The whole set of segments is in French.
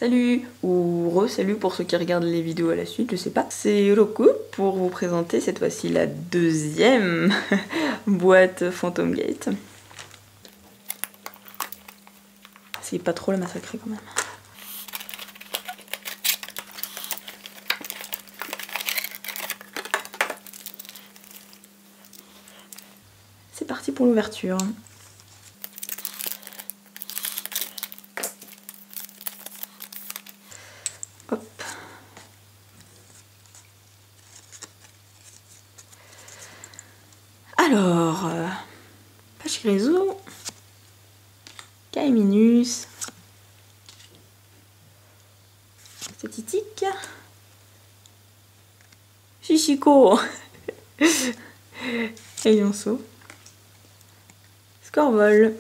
Salut ou re-salut pour ceux qui regardent les vidéos à la suite, je sais pas. C'est Roku pour vous présenter cette fois-ci la deuxième boîte Phantom Gate. C'est pas trop la massacrer quand même. C'est parti pour l'ouverture. Hop. Alors, Pachirisu, Kaiminus, Statitique, Shishiko, et Yonso, Scorvol,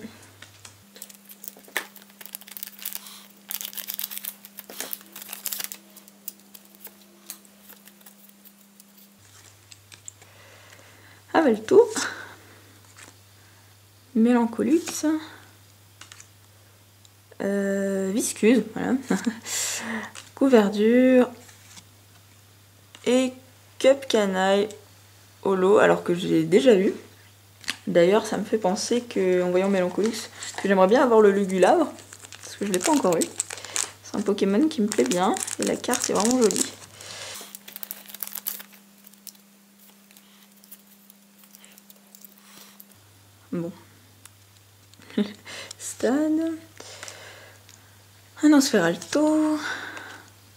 Avalto, Mélancolux, Viscuse, voilà, Couverture et Cup Canaille Holo, alors que j'ai déjà vu. D'ailleurs, ça me fait penser qu'en voyant Mélancolux, que j'aimerais bien avoir le Lugulabre, parce que je l'ai pas encore eu. C'est un Pokémon qui me plaît bien, et la carte est vraiment jolie. Bon. Stade. Un Nosferalto.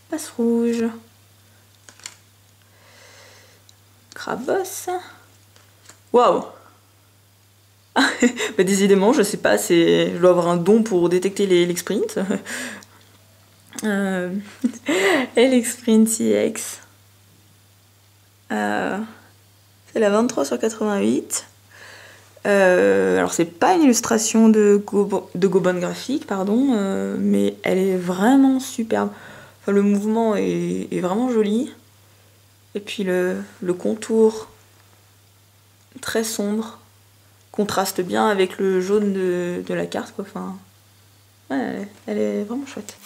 Passe rouge. Crabos. Waouh. Bah décidément, je sais pas, je dois avoir un don pour détecter les Sprint. Sprint CX. C'est la 23/88. Alors c'est pas une illustration de Goban graphique, pardon, mais elle est vraiment superbe. Enfin, le mouvement est vraiment joli. Et puis le contour très sombre contraste bien avec le jaune de la carte, quoi. Enfin, ouais, elle est vraiment chouette.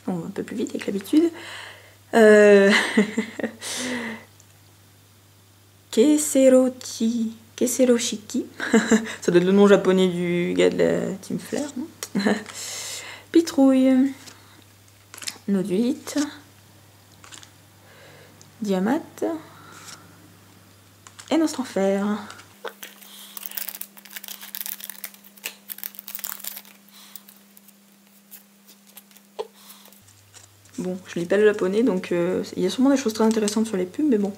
Bon, un peu plus vite avec l'habitude. Keseroshiki. Ça doit être le nom japonais du gars de la Team Flare. Pitrouille. Nodulite. Diamat. Et Nostranfer. Bon, je lis pas le japonais, donc il y a sûrement des choses très intéressantes sur les pubs, mais bon.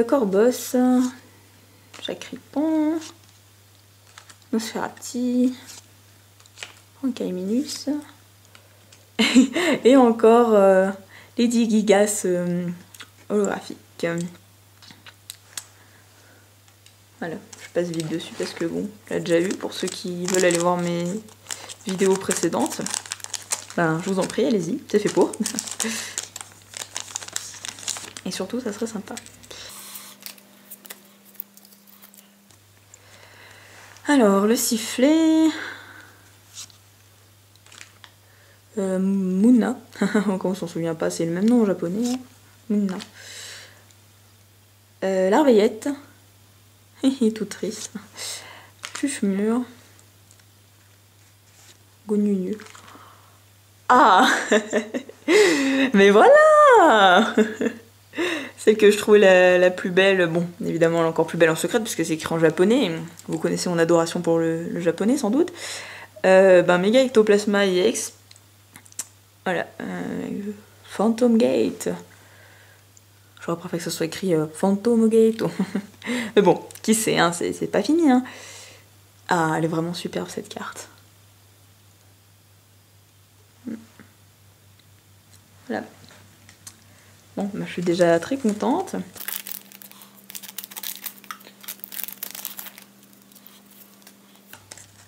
Corbos, Chacripon, Nosferati, Kaiminus, et encore Lady Gigas holographique. Voilà, je passe vite dessus parce que bon, je l'ai déjà eu. Pour ceux qui veulent aller voir mes vidéos précédentes, ben je vous en prie, allez-y, c'est fait pour. Et surtout, ça serait sympa. Alors, le sifflet... Muna. Encore on s'en souvient pas, c'est le même nom en japonais. Hein. Muna. L'arveillette. Tout triste. Chuche-mur. Gonunu. Ah. Mais voilà. Celle que je trouvais la plus belle, bon, évidemment elle est encore plus belle en secret puisque c'est écrit en japonais. Vous connaissez mon adoration pour le japonais sans doute. Mega Ectoplasma EX. Voilà. Phantom Gate. J'aurais préféré que ce soit écrit Phantom Gate. Mais bon, qui sait, hein, c'est pas fini. Hein. Ah, elle est vraiment superbe cette carte. Voilà. Bon, bah, je suis déjà très contente.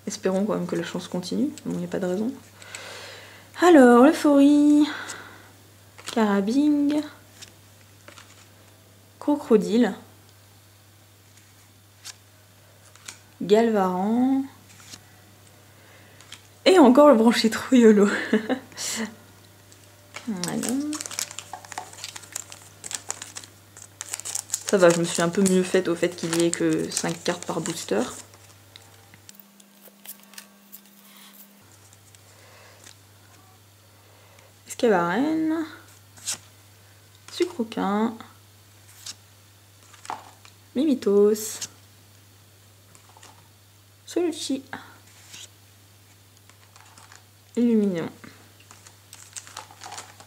Espérons quand même que la chance continue. Bon, il n'y a pas de raison. Alors, l'euphorie. Carabing. Crocodile. Galvaran. Et encore le branchitrouille YOLO. Voilà. Ça va, je me suis un peu mieux faite au fait qu'il y ait que 5 cartes par booster. Escavarène. Sucroquin. Mimitos. Soluchi. Illuminion.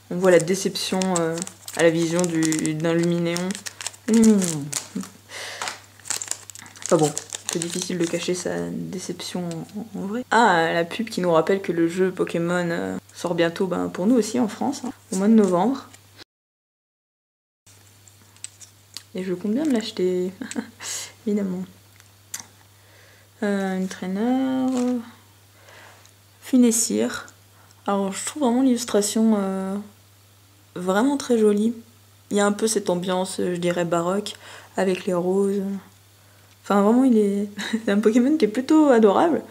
On voit la déception à la vision d'un Luminéon. Illuminion. Enfin bon, un peu difficile de cacher sa déception en vrai. Ah, la pub qui nous rappelle que le jeu Pokémon sort bientôt pour nous aussi en France, hein, au mois de novembre. Et je compte bien me l'acheter, évidemment. Une traîneur. Funessir. Alors je trouve vraiment l'illustration vraiment très jolie. Il y a un peu cette ambiance, je dirais, baroque, avec les roses. Enfin vraiment c'est un Pokémon qui est plutôt adorable.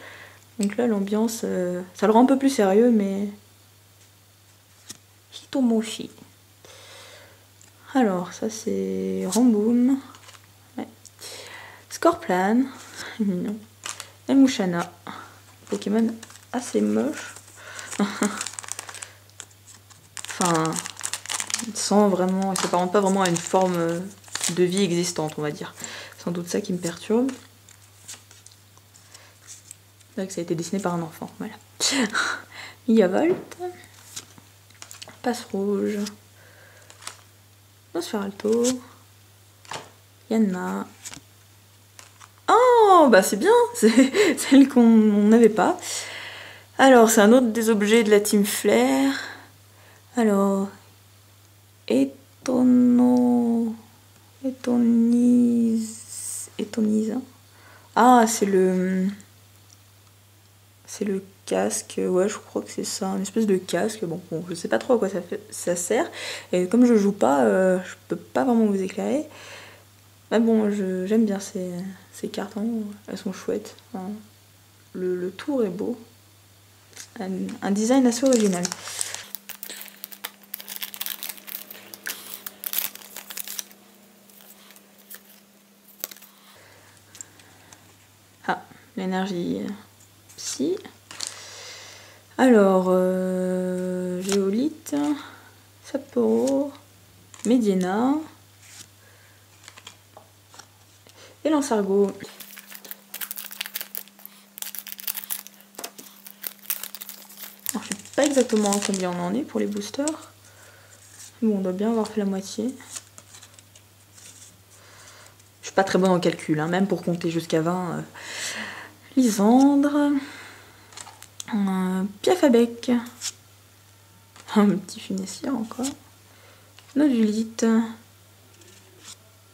Donc là l'ambiance, ça le rend un peu plus sérieux, mais... Hitomoshi. Alors ça c'est Ramboom. Ouais. Scorplan. Mignon. Et Mouchana. Pokémon assez moche. Enfin, sans vraiment, ça s'apparente pas vraiment à une forme de vie existante, on va dire. C'est sans doute ça qui me perturbe. C'est vrai que ça a été dessiné par un enfant, voilà. Megavolt. Passe rouge. Nosferalto. Yanma. Oh, bah c'est bien, c'est celle qu'on n'avait pas. Alors, c'est un autre des objets de la Team Flare. Alors, Étonise. Ah, c'est le casque. Ouais, je crois que c'est ça, une espèce de casque. Bon, je sais pas trop à quoi ça sert. Et comme je joue pas, je peux pas vraiment vous éclairer. Mais bon, j'aime bien ces cartes, hein. Elles sont chouettes. Hein. Le tour est beau. Un design assez original. Ah, l'énergie psy. Alors, Géolite, Sapporo, Medina et Lansargot. Alors, je sais pas exactement combien on en est pour les boosters. Bon, on doit bien avoir fait la moitié. Je suis pas très bonne en calcul, hein, même pour compter jusqu'à 20. Lysandre. Piafabec. Un petit Funessir encore. Nodulite.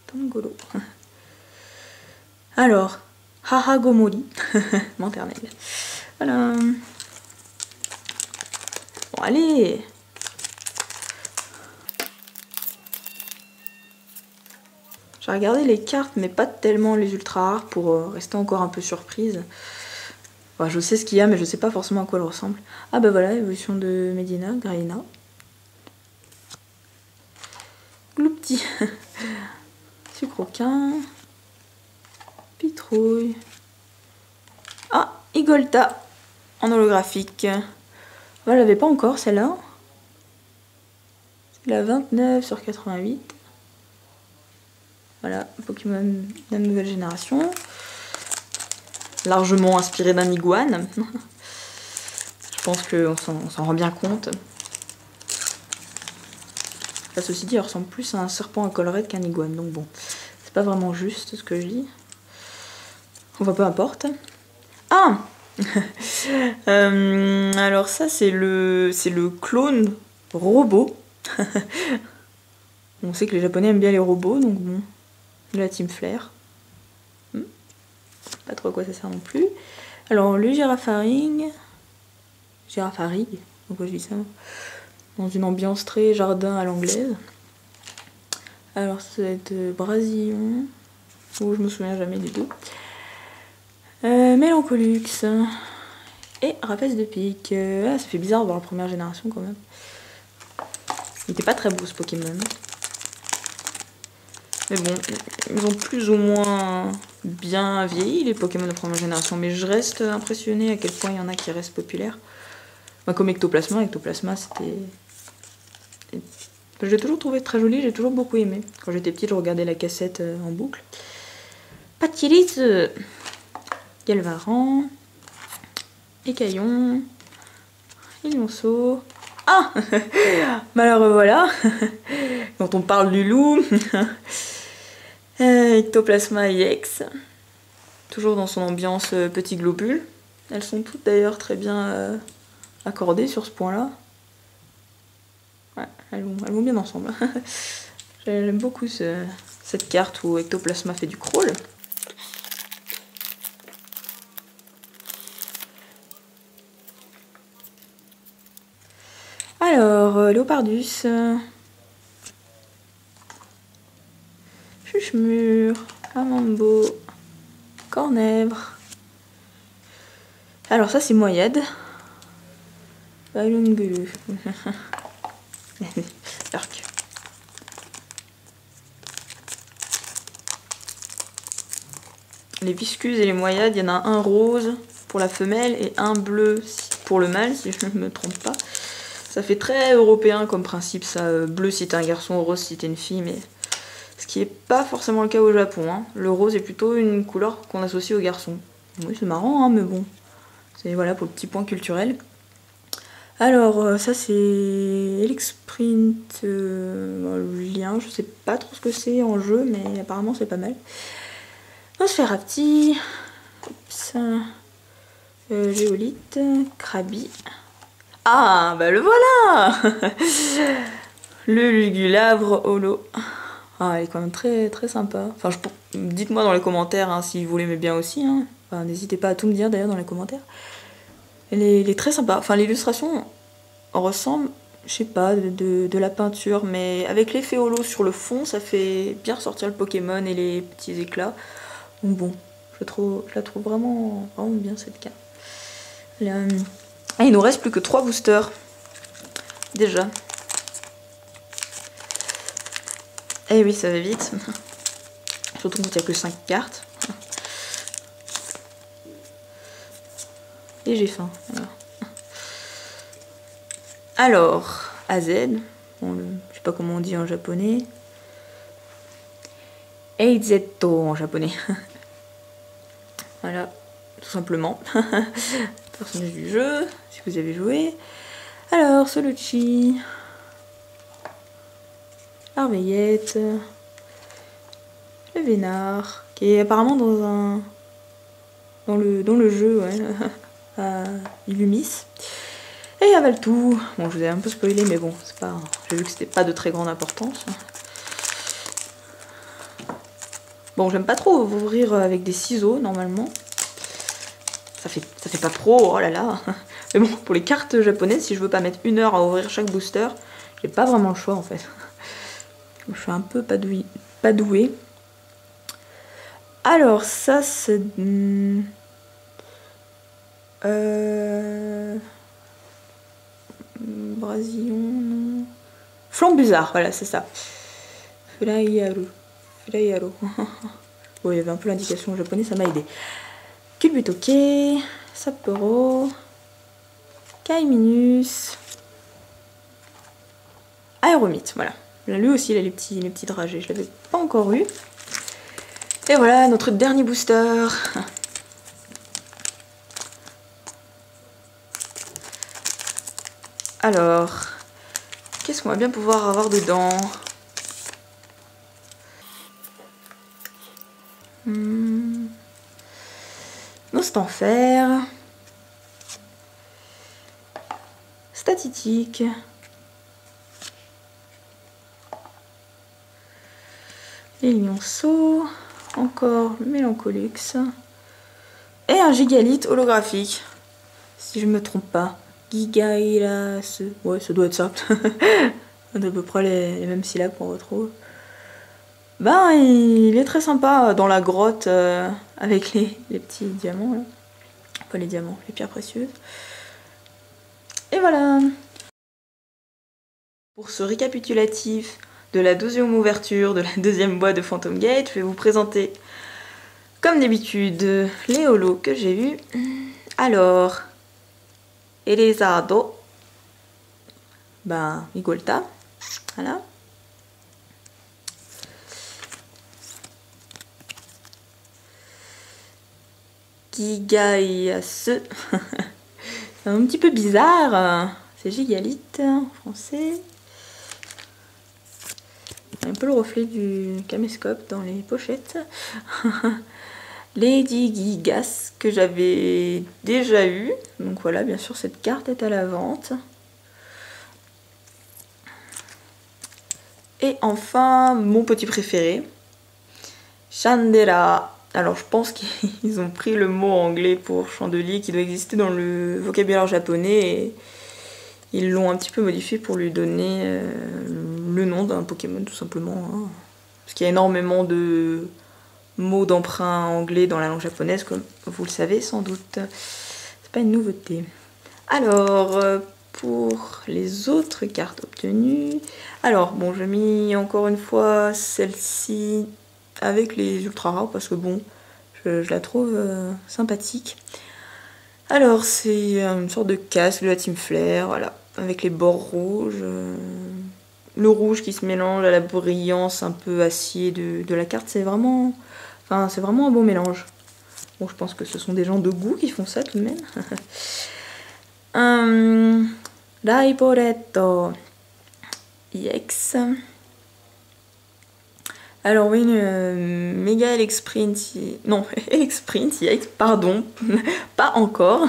Tangolo. Alors, Hahagomori. Maternelle. Voilà. Bon, allez. J'ai regardé les cartes, mais pas tellement les ultra rares pour rester encore un peu surprise. Enfin, je sais ce qu'il y a, mais je sais pas forcément à quoi elle ressemble. Ah bah voilà, évolution de Medina, Graina. Gloupti. Sucroquin. Pitrouille. Ah, Igolta. En holographique. Je l'avais pas encore celle-là. C'est la 29 sur 88. Voilà, Pokémon de la nouvelle génération. Largement inspiré d'un iguane. Je pense qu'on s'en rend bien compte. Enfin, ceci dit, il ressemble plus à un serpent à collerette qu'un iguane. Donc bon, c'est pas vraiment juste ce que je dis. Enfin, peu importe. Ah alors ça, c'est le clone robot. On sait que les Japonais aiment bien les robots, donc bon. De la Team Flare. Pas trop à quoi ça sert non plus. Alors le Girafarig, pourquoi je dis ça? Dans une ambiance très jardin à l'anglaise. Alors ça va être Brasillon, je me souviens jamais du tout. Mélancolux. Et Rapace de pique. Ah, ça fait bizarre de voir la première génération quand même. Il était pas très beau ce Pokémon. Mais bon, ils ont plus ou moins bien vieilli les Pokémon de première génération. Mais je reste impressionnée à quel point il y en a qui restent populaires. Bah, comme Ectoplasma. Ectoplasma c'était... Je l'ai toujours trouvé très joli, j'ai toujours beaucoup aimé. Quand j'étais petite, je regardais la cassette en boucle. Patilis, Galvaran, Écaillon, Ilionceau. Ah bah alors voilà, quand on parle du loup, Ectoplasma EX, toujours dans son ambiance petit globule. Elles sont toutes d'ailleurs très bien accordées sur ce point-là. Ouais, elles vont bien ensemble. J'aime beaucoup cette carte où Ectoplasma fait du crawl. Alors, Léopardus, Chuchemur, Amambo, Cornèvre. Alors ça c'est Moyade. Balungulu. Arc. Les viscuses et les moyades, il y en a un rose pour la femelle et un bleu pour le mâle, si je ne me trompe pas. Ça fait très européen comme principe, ça. Bleu si t'es un garçon, rose si t'es une fille, mais ce qui n'est pas forcément le cas au Japon. Hein. Le rose est plutôt une couleur qu'on associe aux garçons. Oui, c'est marrant, hein, mais bon. C'est voilà pour le petit point culturel. Alors, ça c'est Elixprint, le lien, je sais pas trop ce que c'est en jeu, mais apparemment c'est pas mal. Nosferapti, Géolite, Krabi. Ah, bah le voilà. Le Lugulabre Holo. Ah, elle est quand même très très sympa. Enfin, dites-moi dans les commentaires hein, si vous l'aimez bien aussi. Hein. Enfin, n'hésitez pas à tout me dire d'ailleurs dans les commentaires. Elle est très sympa. Enfin, l'illustration ressemble, je sais pas, de la peinture, mais avec l'effet holo sur le fond, ça fait bien ressortir le Pokémon et les petits éclats. Donc bon, je la trouve vraiment, vraiment bien cette carte. Ah, il nous reste plus que 3 boosters. Déjà. Eh oui, ça va vite. Surtout quand il n'y a que 5 cartes. Et j'ai faim. Voilà. Alors, AZ. Bon, je sais pas comment on dit en japonais. Eizetto en japonais. Voilà, tout simplement. Personnage du jeu, si vous avez joué. Alors, Soluchi. Arveillette. Le Vénard. Qui est apparemment dans le jeu, ouais. Illumis. Et Avaltou. Bon, je vous ai un peu spoilé, mais bon, c'est pas. J'ai vu que c'était pas de très grande importance. Bon, j'aime pas trop ouvrir avec des ciseaux, normalement. Ça fait pas pro, oh là là. Mais bon, pour les cartes japonaises, si je veux pas mettre 1 heure à ouvrir chaque booster, j'ai pas vraiment le choix, en fait. Je suis un peu pas douée. Alors, ça, c'est... Brasillon, non. Flambuzard, voilà, c'est ça. Furaiaru. Bon, il y avait un peu l'indication en japonais, ça m'a aidé. Culbutoke, Sapporo, Kaiminus, Aéromite, voilà. Lui aussi, il a les petits dragées, je l'avais pas encore eu. Et voilà, notre dernier booster. Alors, qu'est-ce qu'on va bien pouvoir avoir dedans? Nostanfer, Statitique, les lionceaux, encore le Mélancolux et un Gigalith holographique, si je me trompe pas. Gigairas, ouais, ça doit être ça. À peu près les mêmes syllabes qu'on retrouve. Ben, il est très sympa dans la grotte avec les petits diamants là. Pas les diamants, les pierres précieuses. Et voilà. Pour ce récapitulatif de la 12e ouverture de la deuxième boîte de Phantom Gate, je vais vous présenter, comme d'habitude, les holos que j'ai eus. Alors, Elisardo, ben, Migolta, voilà. Gigaiase, c'est un petit peu bizarre, c'est Gigalite en français. Un peu le reflet du caméscope dans les pochettes. Lady Gigas que j'avais déjà eu. Donc voilà, bien sûr, cette carte est à la vente. Et enfin, mon petit préféré, Chandela. Alors je pense qu'ils ont pris le mot anglais pour chandelier qui doit exister dans le vocabulaire japonais et ils l'ont un petit peu modifié pour lui donner le nom d'un Pokémon tout simplement. Hein. Parce qu'il y a énormément de mots d'emprunt anglais dans la langue japonaise, comme vous le savez sans doute. C'est pas une nouveauté. Alors, pour les autres cartes obtenues... Alors, bon, j'ai mis encore une fois celle-ci avec les ultra rares parce que bon, je la trouve sympathique. Alors, c'est une sorte de casque de la Team Flare, voilà, avec les bords rouges. Le rouge qui se mélange à la brillance un peu acier de la carte, c'est vraiment... Enfin, c'est vraiment un bon mélange. Bon, je pense que ce sont des gens de goût qui font ça tout de même. Raiporetto EX. Alors oui, Mega Elexprint... Non, Elexprint EX, pardon. Pas encore.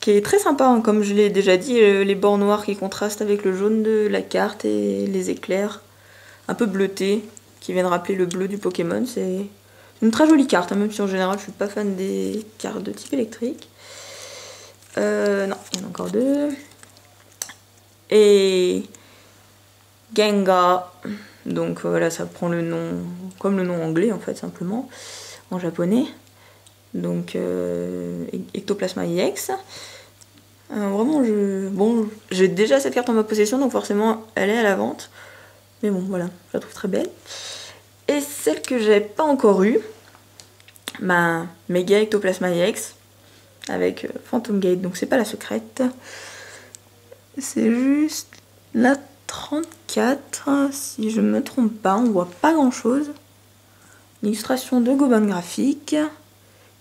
Qui est très sympa, hein, comme je l'ai déjà dit, les bords noirs qui contrastent avec le jaune de la carte et les éclairs un peu bleutés qui viennent rappeler le bleu du Pokémon. C'est une très jolie carte, hein, même si en général je suis pas fan des cartes de type électrique. Non, il y en a encore deux. Et Gengar, donc voilà, ça prend le nom, comme le nom anglais en fait, simplement, en japonais. Donc Ectoplasma EX. Vraiment, bon, j'ai déjà cette carte en ma possession, donc forcément elle est à la vente. Mais bon, voilà, je la trouve très belle. Et celle que j'ai pas encore eue, ma Mega Ectoplasma EX, avec Phantom Gate, donc c'est pas la secrète. C'est juste la 34, si je me trompe pas, on voit pas grand chose. L'illustration de Goban Graphique,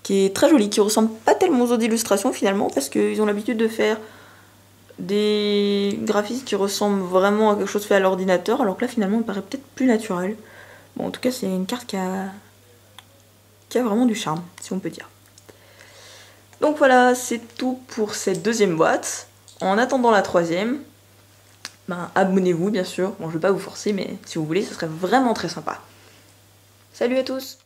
qui est très jolie, qui ressemble pas tellement aux autres illustrations finalement, parce qu'ils ont l'habitude de faire des graphismes qui ressemblent vraiment à quelque chose fait à l'ordinateur, alors que là finalement il paraît peut-être plus naturel. Bon, en tout cas c'est une carte qui a vraiment du charme, si on peut dire. Donc voilà, c'est tout pour cette deuxième boîte. En attendant la troisième, ben, abonnez-vous bien sûr. Bon, je vais pas vous forcer, mais si vous voulez, ce serait vraiment très sympa. Salut à tous!